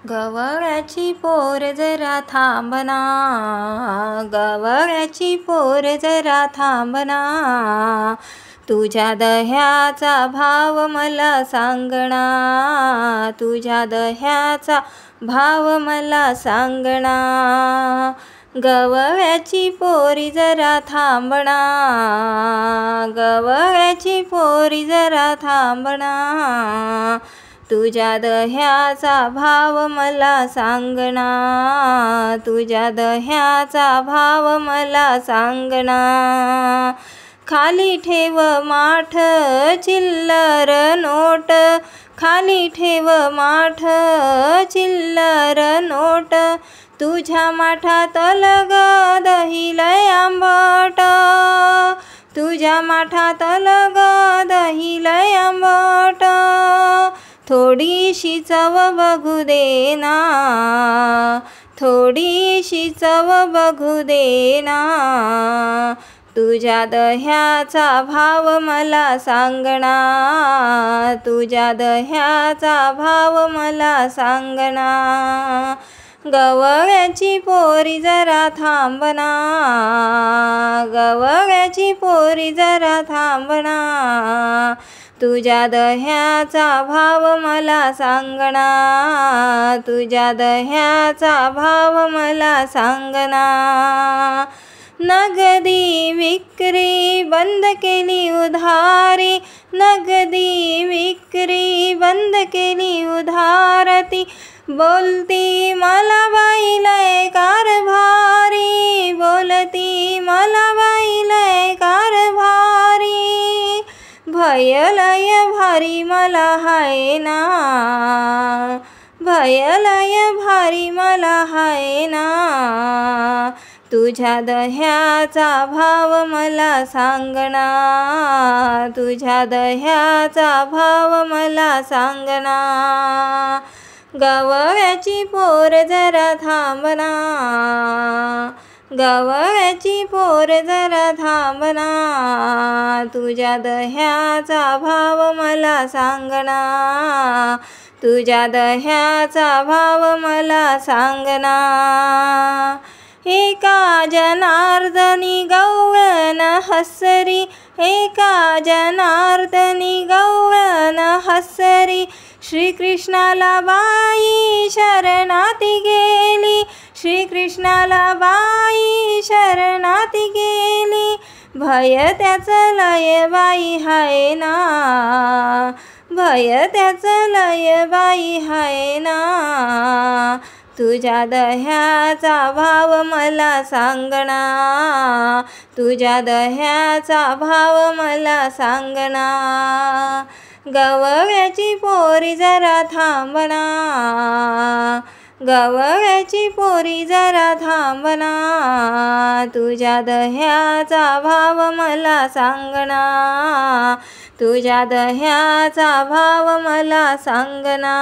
गवळ्याची पोर जरा थांबना, गवळ्याची पोर जरा थांबना, तुझ्या दह्याचा भाव मला सांगना, तुझ्या दह्याचा भाव मला सांगना. गवळ्याची पोरी जरा थांबना, गवळ्याची पोरी जरा थांबना, तुझ्या दह्याचा भाव मला सांगना, तुझ्या दह्याचा भाव मला सांगना. खाली ठेव माठ चिल्लर नोट, खाली ठेव माठ चिल्लर नोट, तुझ्या माठातल ग दही लय आंबट, तुझ्या माठातल ग दही लय आंबट, थोडीशी चव बघू देना, थोडीशी चव बघू देना, तुझ्या दह्याचा भाव मला सांगना, तुझ्या दह्याचा भाव मला सांगना. गवळ्याची पोरी जरा थांबना, गवळ्याची पोरी जरा थांबना, तुझ्या दह्याचा भाव मला सांगना, तुझ्या दह्याचा भाव मला सांगना. नगदी विक्री बंद केली उधारी, नगदी विक्री बंद केली उधारती, बोलती मला बाई लय कारभारी, बोलती मला बाई लय कारभारी, भय लय भारी मला हाय ना, भय लय भारी मला हाय ना, तुझ्या दह्याचा भाव मला सांगना, तुझ्या दह्याचा भाव मला सांगना. गवळ्याची पोर जरा थांबना, गवळ्याची पोर जरा थांबना, तुझ्या दह्याचा भाव मला सांगना, तुझ्या दह्याचा भाव मला सांगना. एका जनार्दनी गवळण हसरी, एका जनार्दनी गवळण हसरी, श्रीकृष्णाला बाई शरणाती गेली, श्रीकृष्णाला बाई शरणाती गेली, भय त्याचं लय बाई हाय ना, भय त्याचं लय बाई हाय ना, तुझ्या दह्याचा भाव मला सांगना, तुझ्या दह्याचा भाव मला सांगना. गवळ्याची पोरी जरा थांबना, गवळ्याची पोरी जरा थांबना, तुझ्या दह्याचा भाव मला सांगना, तुझ्या दह्याचा भाव मला सांगना.